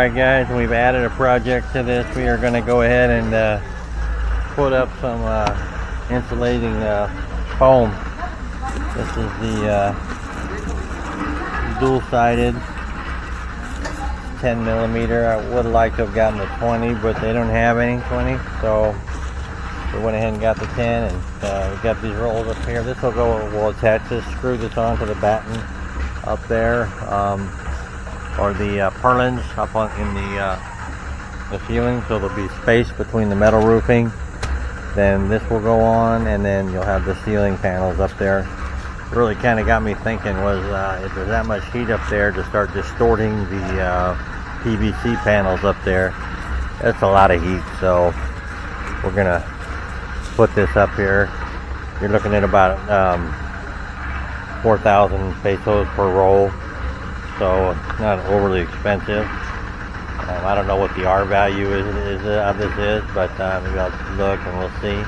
Alright guys, we've added a project to this. We are going to go ahead and put up some insulating foam. This is the dual-sided 10 millimeter. I would like to have gotten the 20, but they don't have any 20, so we went ahead and got the 10, and we got these rolls up here. This will go, we'll attach this, screw this onto the batten up there, or the purlins up on in the ceiling, so there'll be space between the metal roofing. Then this will go on, and then you'll have the ceiling panels up there. Really kind of got me thinking was if there's that much heat up there to start distorting the PVC panels up there, that's a lot of heat. So we're gonna put this up here. You're looking at about 4,000 pesos per roll, so it's not overly expensive. I don't know what the R value is of this is, but maybe I'll look and we'll see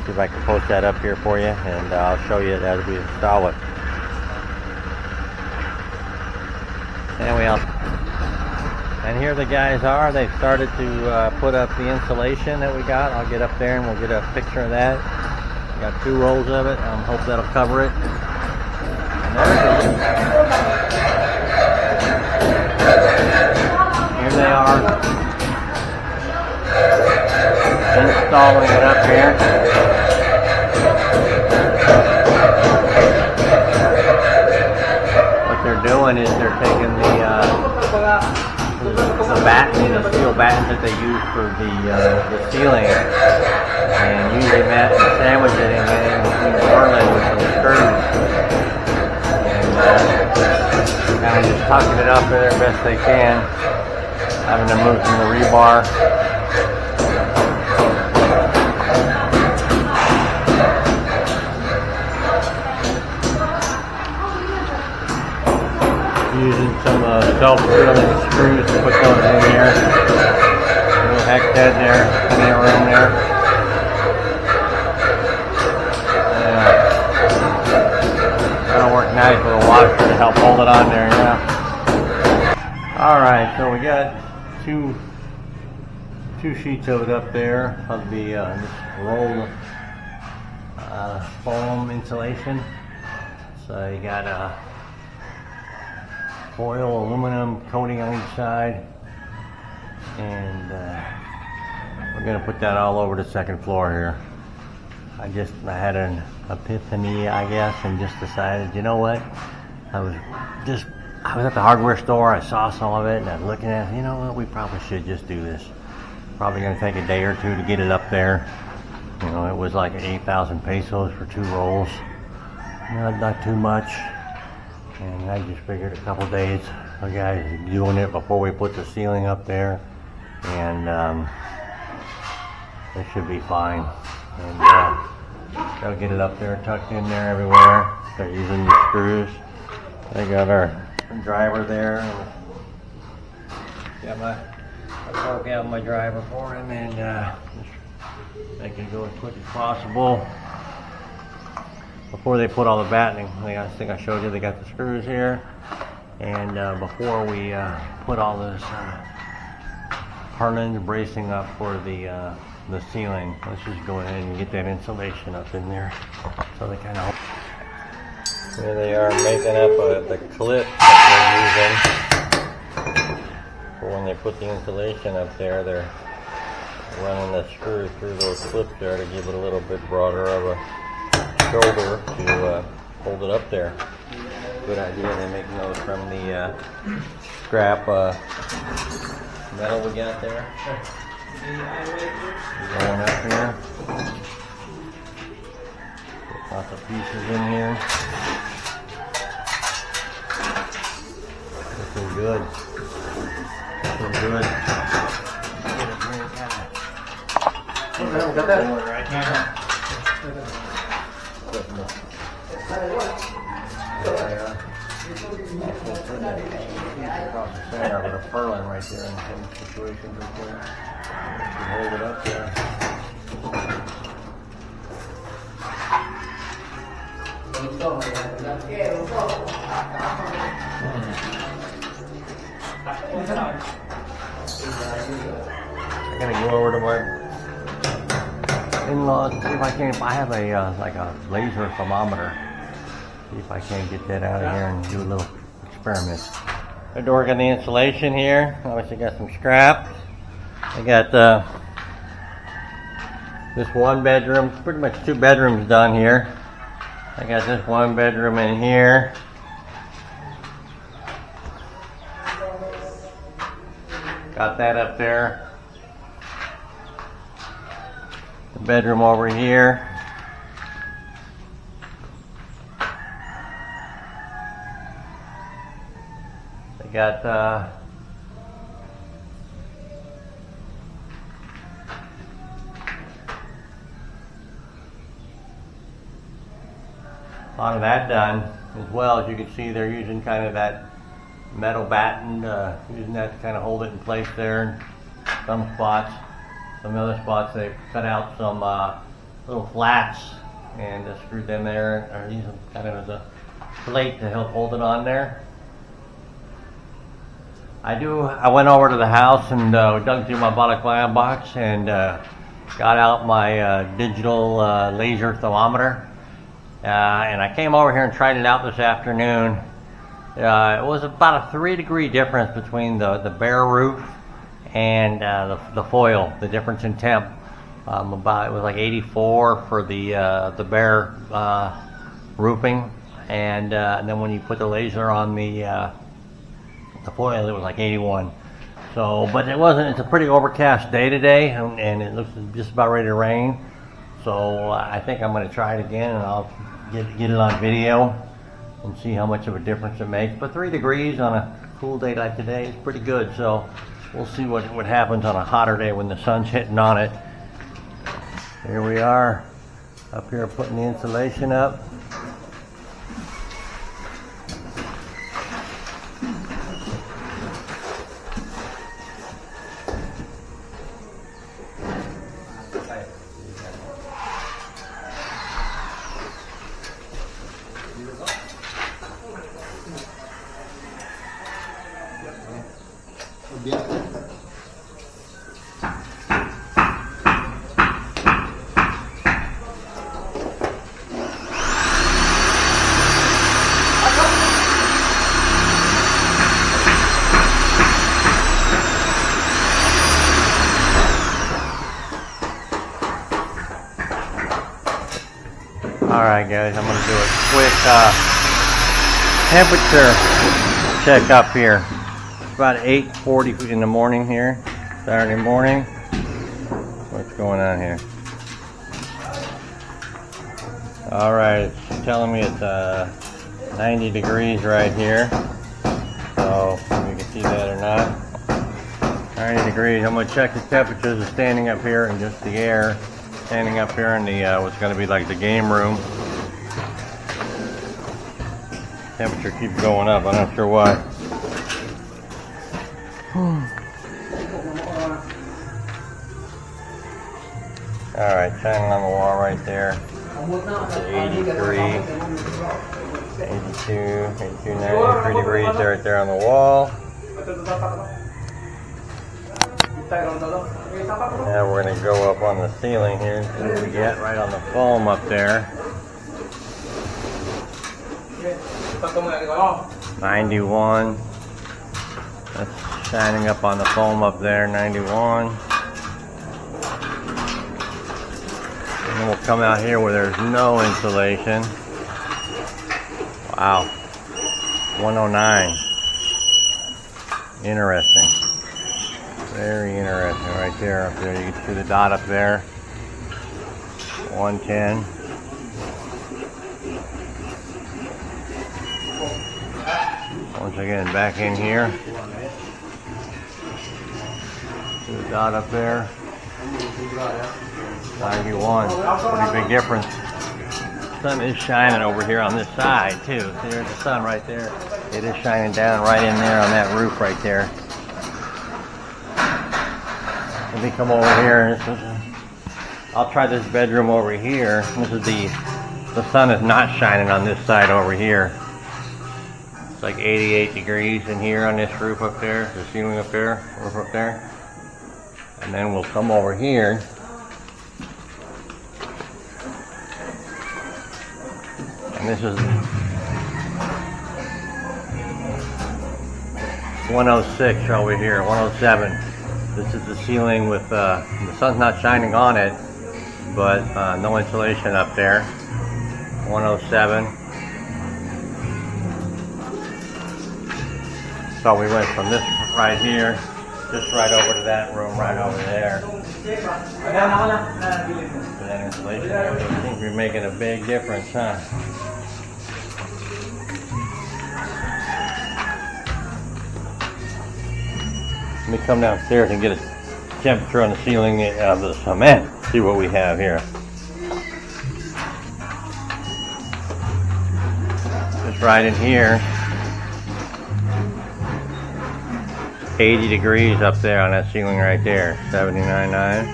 if I can post that up here for you, and I'll show you as we install it. And here the guys are. They've started to put up the insulation that we got. I'll get up there and we'll get a picture of that. We got 2 rolls of it. Hope that'll cover it. And here they are, installing it up here. What they're doing is they're taking the batten, the steel batten that they use for the ceiling, and using that and sandwiching it in between the purlin with some screws, and kind of just tucking it up there best they can, having to move from the rebar. Using some self-drilling screws to put those in here. A little hex head there, plenty of room there. That'll work nice with a washer to help hold it on there, yeah. Alright, so we got two sheets of it up there of the this rolled foam insulation. So you got a foil aluminum coating on each side, and we're going to put that all over the second floor here. I had an epiphany, I guess, and just decided, you know what, I was at the hardware store, I saw some of it, and I was looking at it, you know what, we probably should just do this. Probably going to take a day or 2 to get it up there. You know, it was like 8,000 pesos for 2 rolls. Not too much. And I just figured a couple days, the guys doing it before we put the ceiling up there, and it should be fine. And they'll get it up there, tucked in there everywhere. They're using the screws. They got our driver there. Got I broke out my driver for him, and they can go as quick as possible. Before they put all the battening, I think I showed you they got the screws here, and before we put all this purlins bracing up for the ceiling, let's just go ahead and get that insulation up in there. So they kind of, here they are making up the clip that they're using for when they put the insulation up there. They're running the screw through those clips there to give it a little bit broader of a shoulder to hold it up there. Good idea. They're making those from the scrap metal we got there. Going up here. Lots of pieces in here. Looking good. Looking good. Got that one right here. With a purlin right there in some situations right there. You can hold it up there. I'm gonna go over to my in-laws, see if I can, if I have a like a laser thermometer. See if I can't get that out of here and do a little experiment. The door got the insulation here. Obviously got some scrap. I got this one bedroom, pretty much 2 bedrooms done here. I got this 1 bedroom in here. Got that up there. The bedroom over here. They got a lot of that done as well. As you can see, they're using kind of that metal batten, using that to kind of hold it in place there. Some spots, some other spots, they cut out some little flats and screwed them there, or use them kind of as a plate to help hold it on there. I went over to the house and dug through my Panglaobeach box and got out my digital laser thermometer. And I came over here and tried it out this afternoon. It was about a 3-degree difference between the bare roof and the foil. The difference in temp, it was like 84 for the bare roofing, and then when you put the laser on the foil, it was like 81. So, but it wasn't. It's a pretty overcast day today, and it looks just about ready to rain. So I think I'm going to try it again, and I'll get it on video and see how much of a difference it makes. But 3 degrees on a cool day like today is pretty good. So we'll see what happens on a hotter day when the sun's hitting on it. Here we are up here putting the insulation up. Alright guys, I'm going to do a quick temperature check up here. It's about 8:40 in the morning here, Saturday morning. What's going on here? Alright, it's telling me it's 90 degrees right here. So, if you can see that or not. 90 degrees. I'm going to check the temperatures of standing up here and just the air. Standing up here in the what's going to be like the game room. Temperature keeps going up. I'm not sure why. Alright, shining on the wall right there. It's 83, 82, 82, 93 degrees right there on the wall. Now we're going to go up on the ceiling here and see what we get right on the foam up there. 91. That's shining up on the foam up there, 91. And then we'll come out here where there's no insulation. Wow. 109. Interesting. Very interesting right there, up there. You can see the dot up there. 110. Once again, back in here. See the dot up there. 91. Pretty big difference. The sun is shining over here on this side too. See, there's the sun right there. It is shining down right in there on that roof right there. Let me come over here. I'll try this bedroom over here. This is the sun is not shining on this side over here. It's like 88 degrees in here on this roof up there, the ceiling up there, roof up there. And then we'll come over here. And this is 106 over here, 107. This is the ceiling with, the sun's not shining on it, but no insulation up there. 107. So we went from this right here, just right over to that room right over there. So that insulation seems to be making a big difference, huh? Let me come downstairs and get a temperature on the ceiling of the cement. See what we have here. Just right in here. 80 degrees up there on that ceiling right there. 79.9.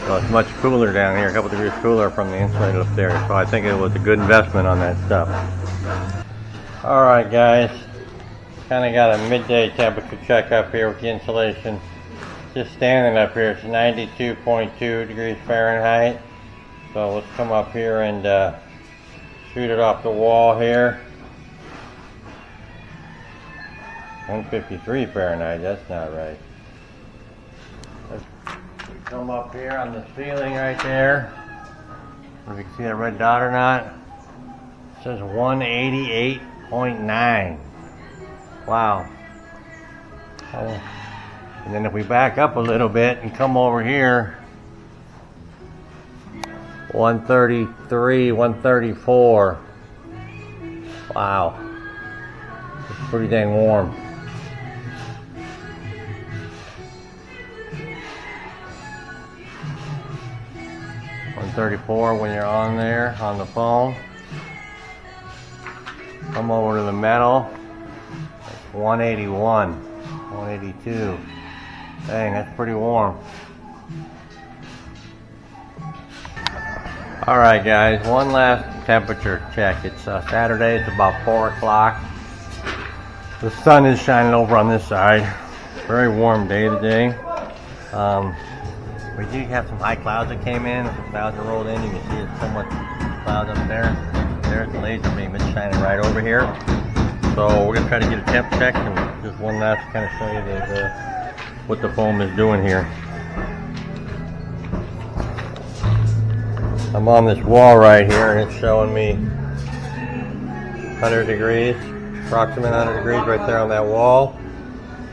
So it's much cooler down here. A couple degrees cooler from the insulated up there. So I think it was a good investment on that stuff. Alright guys. Kind of got a midday temperature check up here with the insulation. Just standing up here, it's 92.2 degrees Fahrenheit. So let's come up here and shoot it off the wall here. 153 Fahrenheit, that's not right. Let's come up here on the ceiling right there. If you can see that red dot or not. It says 188.9. Wow. And then if we back up a little bit and come over here, 133, 134. Wow. It's pretty dang warm. $134 when you're on there on the phone. Come over to the metal. 181, 182. Dang, that's pretty warm. Alright guys, one last temperature check. It's Saturday, it's about 4 o'clock. The sun is shining over on this side. Very warm day today. We do have some high clouds that came in. Some clouds that rolled in. You can see it's somewhat clouds up there. There's the laser beam. It's shining right over here. So we're going to try to get a temp check and just one last kind of show you what the foam is doing here. I'm on this wall right here and it's showing me 100 degrees, approximate 100 degrees right there on that wall.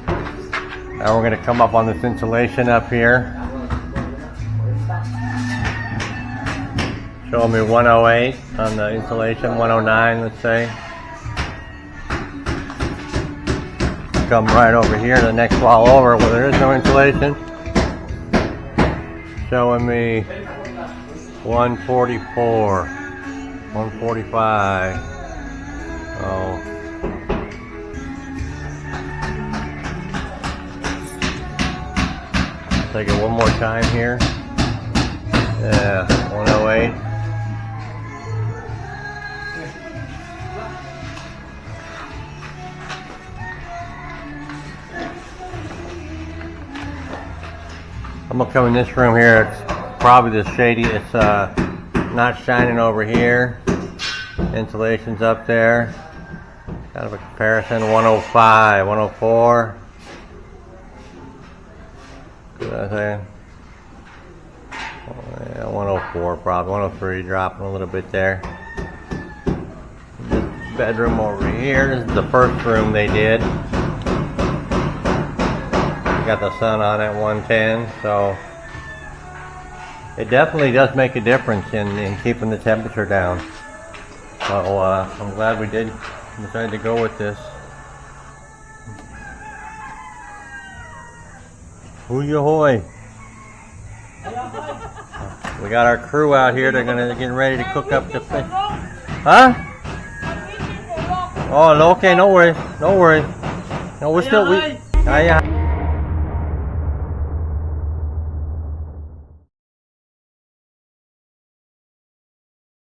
Now we're going to come up on this insulation up here. Showing me 108 on the insulation, 109 let's say. Come right over here to the next wall over where there is no insulation. Showing me 144, 145. Oh. Take it one more time here. Yeah, 108. I'm gonna come in this room here. It's probably the shady. It's not shining over here. Insulation's up there. Kind of a comparison. 105, 104. Good, I say. Yeah, 104 probably. 103 dropping a little bit there. This bedroom over here. This is the first room they did. Got the sun on at 110, so it definitely does make a difference in keeping the temperature down. So I'm glad we decided to go with this. Hoo-ya-hoy! We got our crew out here. They're getting ready to cook up the fish. Huh? Oh, okay. No worries. No worries. No, we're still.